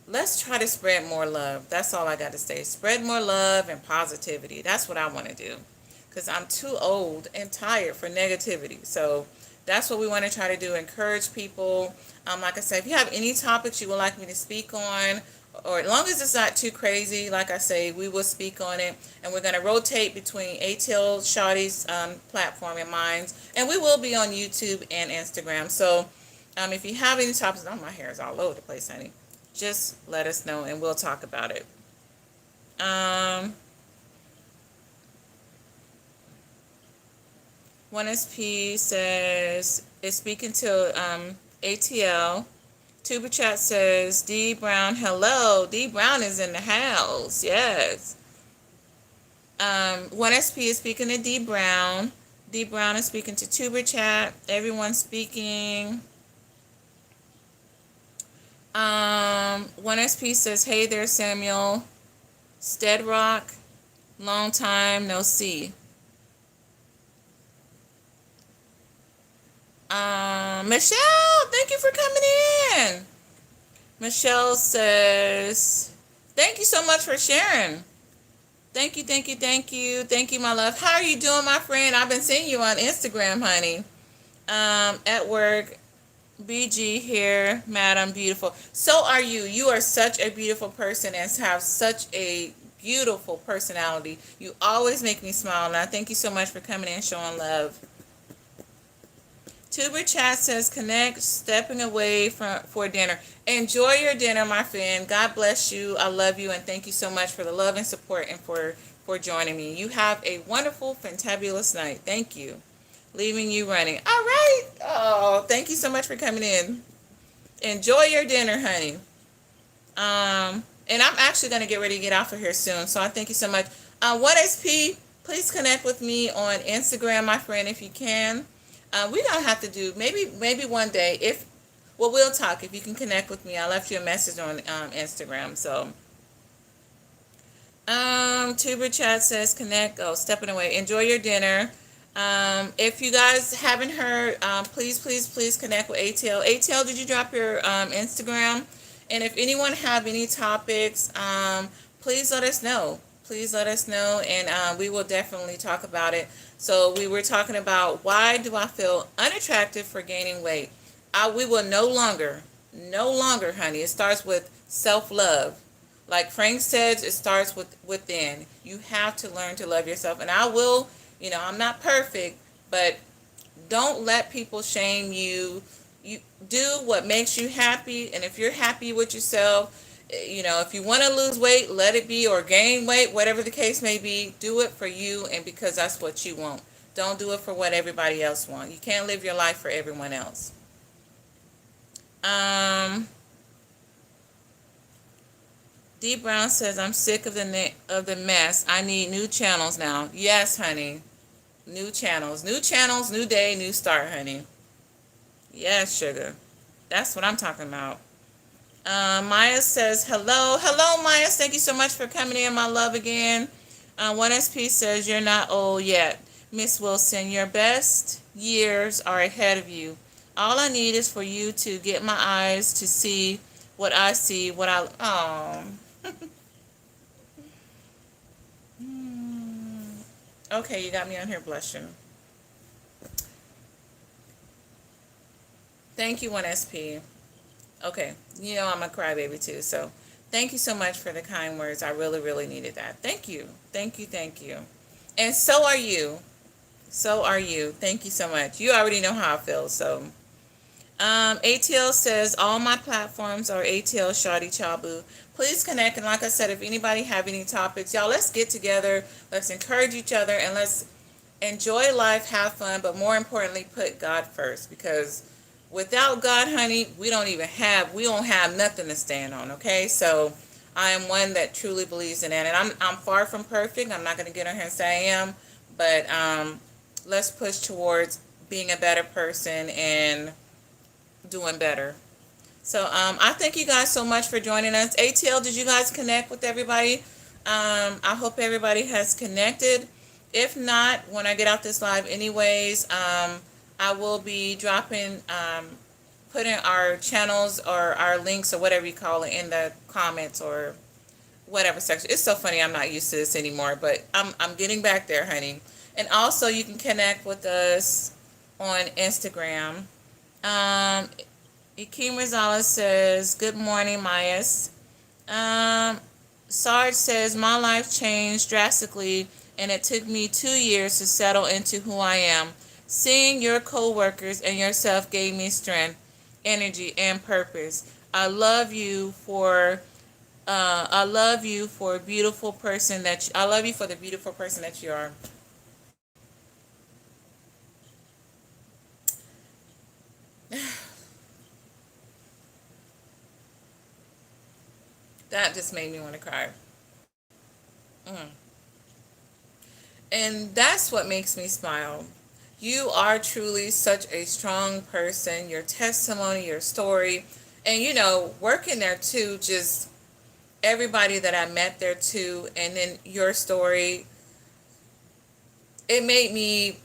let's try to spread more love. That's all I got to say. Spread more love and positivity. That's what I want to do, because I'm too old and tired for negativity. So that's what we want to try to do, encourage people. Like I said, if you have any topics you would like me to speak on, or as long as it's not too crazy, like I say, we will speak on it. And we're going to rotate between ATL Shawty's platform and mine. And we will be on YouTube and Instagram. So if you have any topics, oh, my hair is all over the place, honey. Just let us know and we'll talk about it. 1SP says, is speaking to ATL. Tuber Chat says, D Brown, hello. D Brown is in the house. Yes. 1SP is speaking to D Brown. D Brown is speaking to Tuber Chat. Everyone's speaking. 1SP says, hey there, Samuel. Steadrock, long time no see. Michelle, thank you for coming in. Michelle says, thank you so much for sharing. Thank you, thank you, thank you. Thank you, my love. How are you doing, my friend? I've been seeing you on Instagram, honey. At work. BG here, Madam Beautiful. So are you. You are such a beautiful person and have such a beautiful personality. You always make me smile, and I thank you so much for coming in showing love. Tuber Chat says, connect, stepping away for dinner. Enjoy your dinner, my friend. God bless you. I love you, and thank you so much for the love and support and for joining me. You have a wonderful, fantabulous night. Thank you. Leaving you running. All right. Oh, thank you so much for coming in. Enjoy your dinner, honey. And I'm actually going to get ready to get off of here soon. So I thank you so much. 1SP, please connect with me on Instagram, my friend, if you can. We don't have to do, maybe one day, well, we'll talk if you can connect with me. I left you a message on Instagram. So, Tuber Chat says, connect. Oh, stepping away. Enjoy your dinner. If you guys haven't heard, please connect with ATL. ATL, did you drop your Instagram? And if anyone have any topics, please let us know. Please let us know, and we will definitely talk about it. So we were talking about, why do I feel unattractive for gaining weight? We will no longer, honey. It starts with self-love. Like Frank says, it starts within. You have to learn to love yourself. And I will, I'm not perfect, but don't let people shame you. You do what makes you happy, and if you're happy with yourself, if you want to lose weight, let it be, or gain weight, whatever the case may be, do it for you and because that's what you want. Don't do it for what everybody else wants. You can't live your life for everyone else. D Brown says, I'm sick of the mess. I need new channels now. Yes, honey. New channels, new day, new start, honey. Yes, sugar. That's what I'm talking about. Maya says, hello, Maya. Thank you so much for coming in, my love, again. 1SP says, you're not old yet. Miss Wilson, your best years are ahead of you. All I need is for you to get my eyes to see what I see, oh. Okay, you got me on here blushing. Thank you, 1SP. Okay, I'm a crybaby too, so thank you so much for the kind words. I really, really needed that. Thank you. Thank you, thank you. And so are you. So are you. Thank you so much. You already know how I feel, so. ATL says, all my platforms are ATL Shawty Chabu. Please connect, and like I said, if anybody have any topics, y'all, let's get together, let's encourage each other, and let's enjoy life, have fun, but more importantly, put God first, because without God, honey, we don't have nothing to stand on, okay? So I am one that truly believes in that, and I'm far from perfect. I'm not going to get on here and say I am, but let's push towards being a better person and doing better. So I thank you guys so much for joining us. ATL, did you guys connect with everybody? I hope everybody has connected. If not, when I get out this live anyways, I will be dropping, putting our channels or our links or whatever you call it in the comments or whatever section. It's so funny, I'm not used to this anymore, but I'm getting back there, honey. And also you can connect with us on Instagram. Ikim Rosales says, good morning, Mayas. Sarge says, my life changed drastically and it took me 2 years to settle into who I am. Seeing your co-workers and yourself gave me strength, energy, and purpose. I love you for the beautiful person that you are. That just made me want to cry. And that's what makes me smile. You are truly such a strong person. Your testimony, your story, and working there too, just everybody that I met there too, and then your story, it made me,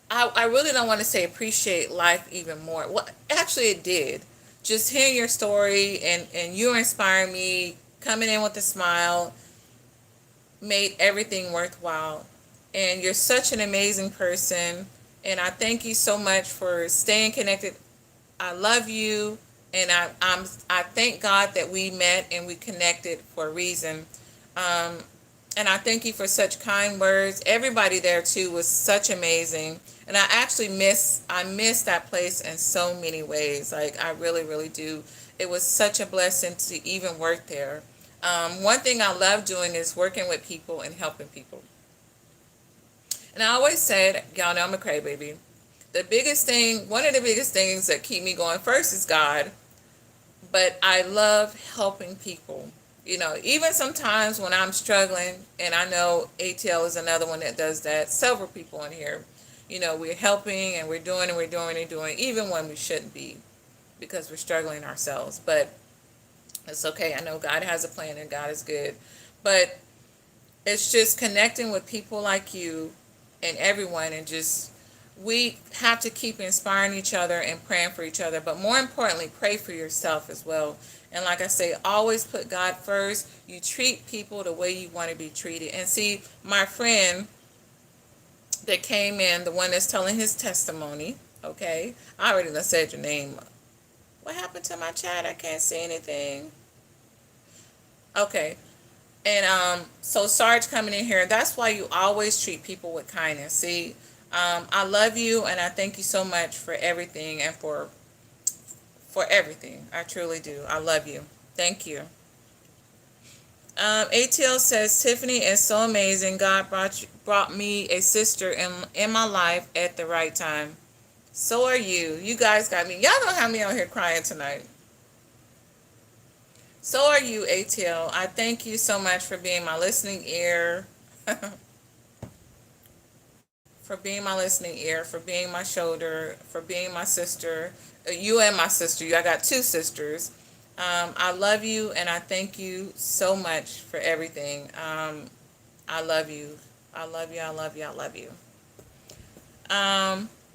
I really don't want to say appreciate life even more. Well, actually it did. just hearing your story and you inspiring me, coming in with a smile, made everything worthwhile. And you're such an amazing person. And I thank you so much for staying connected. I love you. And I thank God that we met and we connected for a reason. Um, and I thank you for such kind words. Everybody there too was such amazing. And I actually miss that place in so many ways. Like I really, really do. It was such a blessing to even work there. One thing I love doing is working with people and helping people. And I always said, y'all know I'm a crybaby. One of the biggest things that keep me going first is God. But I love helping people. Even sometimes when I'm struggling, and I know ATL is another one that does that, several people in here, we're helping and we're doing and we're doing and doing, even when we shouldn't be because we're struggling ourselves. But it's okay. I know God has a plan and God is good. But it's just connecting with people like you and everyone, and just we have to keep inspiring each other and praying for each other, but more importantly, pray for yourself as well. And like I say, always put God first. You treat people the way you want to be treated. And see, my friend that came in, the one that's telling his testimony, okay, I already done said your name. What happened to my chat? I can't see anything. Okay. And so Sarge coming in here, that's why you always treat people with kindness. See, I love you and I thank you so much for everything and for everything. I truly do. I love you. Thank you. ATL says, Tiffany is so amazing. God brought me a sister in my life at the right time. So are you. You guys got me. Y'all don't have me out here crying tonight. So are you, ATL. I thank you so much for being my listening ear. For being my listening ear, for being my shoulder, for being my sister. You and my sister. I got two sisters. I love you and I thank you so much for everything. I love you. I love you. I love you. I love you.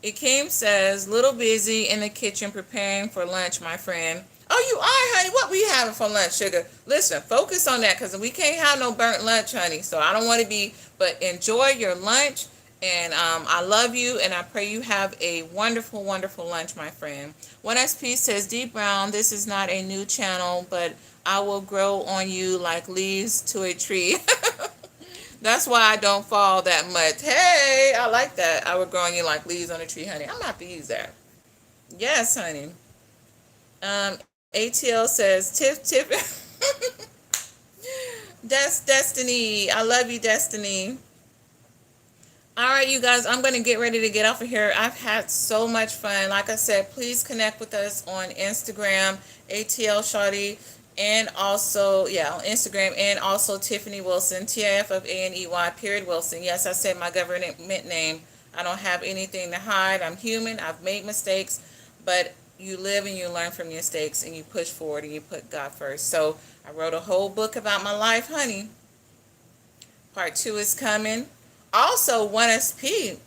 Ikem says, little busy in the kitchen preparing for lunch, my friend. Oh, you are, honey. What we having for lunch, sugar? Listen, focus on that because we can't have no burnt lunch, honey. So I don't want to be, but enjoy your lunch. And I love you, and I pray you have a wonderful, wonderful lunch, my friend. 1SP says, D Brown, this is not a new channel, but I will grow on you like leaves to a tree. That's why I don't fall that much. Hey, I like that. I will grow on you like leaves on a tree, honey. I'm going to have to use that. Yes, honey. ATL says, Tiff. That's Destiny. I love you, Destiny. All right, you guys, I'm going to get ready to get off of here. I've had so much fun. Like I said, please connect with us on Instagram, ATL Shawty, and also, on Instagram, and also Tiffany Wilson, TIFFANEY, Wilson. Yes, I said my government name. I don't have anything to hide. I'm human. I've made mistakes, but you live and you learn from your mistakes, and you push forward, and you put God first. So I wrote a whole book about my life, honey. Part 2 is coming. Also, 1SP,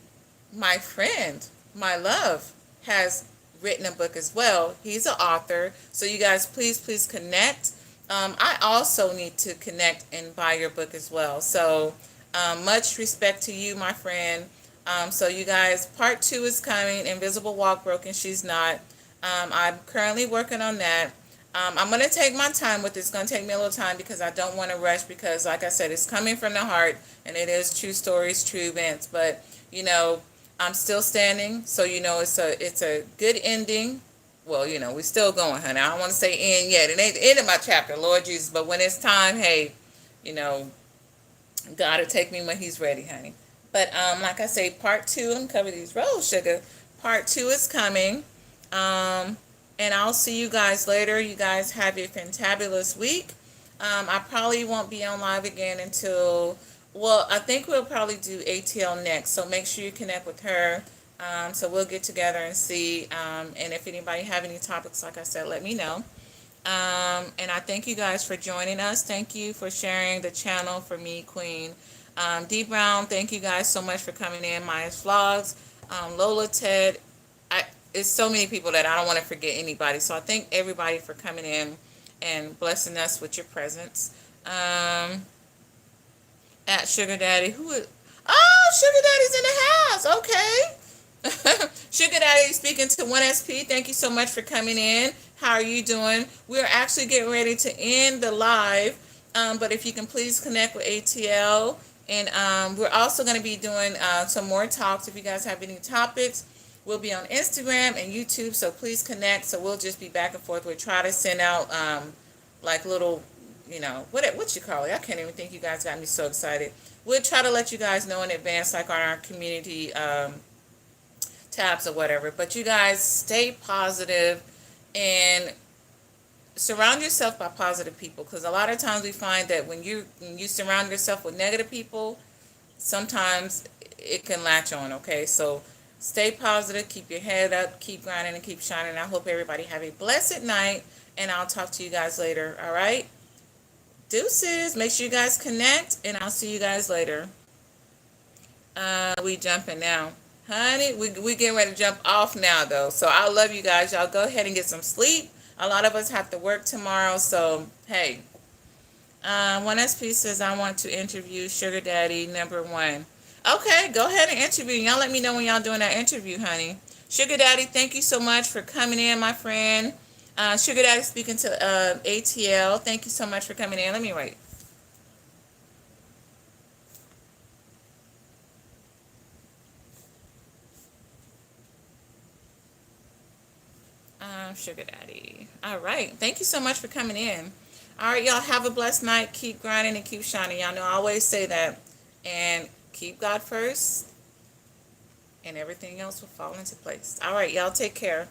my friend, my love, has written a book as well. He's an author. So you guys, please connect. I also need to connect and buy your book as well. So much respect to you, my friend. So you guys, part 2 is coming. Invisible Walk, Broken She's Not. I'm currently working on that. I'm going to take my time with this. It's going to take me a little time because I don't want to rush because, like I said, it's coming from the heart and it is true stories, true events. But, I'm still standing. So, it's a good ending. Well, we're still going, honey. I don't want to say end yet. It ain't the end of my chapter, Lord Jesus. But when it's time, hey, God will take me when he's ready, honey. But like I say, part 2, I'm cover these rolls, sugar. Part 2 is coming. And I'll see you guys later. You guys have a fantabulous week. I probably won't be on live again until, I think we'll probably do ATL next. So make sure you connect with her. So we'll get together and see. And if anybody have any topics, like I said, let me know. And I thank you guys for joining us. Thank you for sharing the channel for me, Queen. D Brown, thank you guys so much for coming in. Maya's Vlogs. Lola Ted. it's so many people that I don't want to forget anybody. So I thank everybody for coming in and blessing us with your presence. At Sugar Daddy, oh, Sugar Daddy's in the house. Okay. Sugar Daddy speaking to 1SP. Thank you so much for coming in. How are you doing? We're actually getting ready to end the live. But if you can please connect with ATL. And we're also going to be doing some more talks. If you guys have any topics, we'll be on Instagram and YouTube. So please connect. So we'll just be back and forth. We'll try to send out like little, what you call it? I can't even think. You guys got me so excited. We'll try to let you guys know in advance, like on our community tabs or whatever. But you guys stay positive and surround yourself by positive people, because a lot of times we find that when you surround yourself with negative people, sometimes it can latch on. Okay, so stay positive, keep your head up, keep grinding, and keep shining. I hope everybody have a blessed night, and I'll talk to you guys later. All right, deuces. Make sure you guys connect, and I'll see you guys later. We jumping now, honey. We getting ready to jump off now though, so I love you guys. Y'all go ahead and get some sleep. A lot of us have to work tomorrow, so hey. 1SP says, I want to interview Sugar Daddy #1. Okay, go ahead and interview. Y'all let me know when y'all doing that interview, honey. Sugar Daddy, thank you so much for coming in, my friend. Sugar Daddy speaking to ATL. Thank you so much for coming in. Let me write. Sugar Daddy. All right. Thank you so much for coming in. All right, y'all. Have a blessed night. Keep grinding and keep shining. Y'all know I always say that. And keep God first, and everything else will fall into place. All right, y'all. Take care.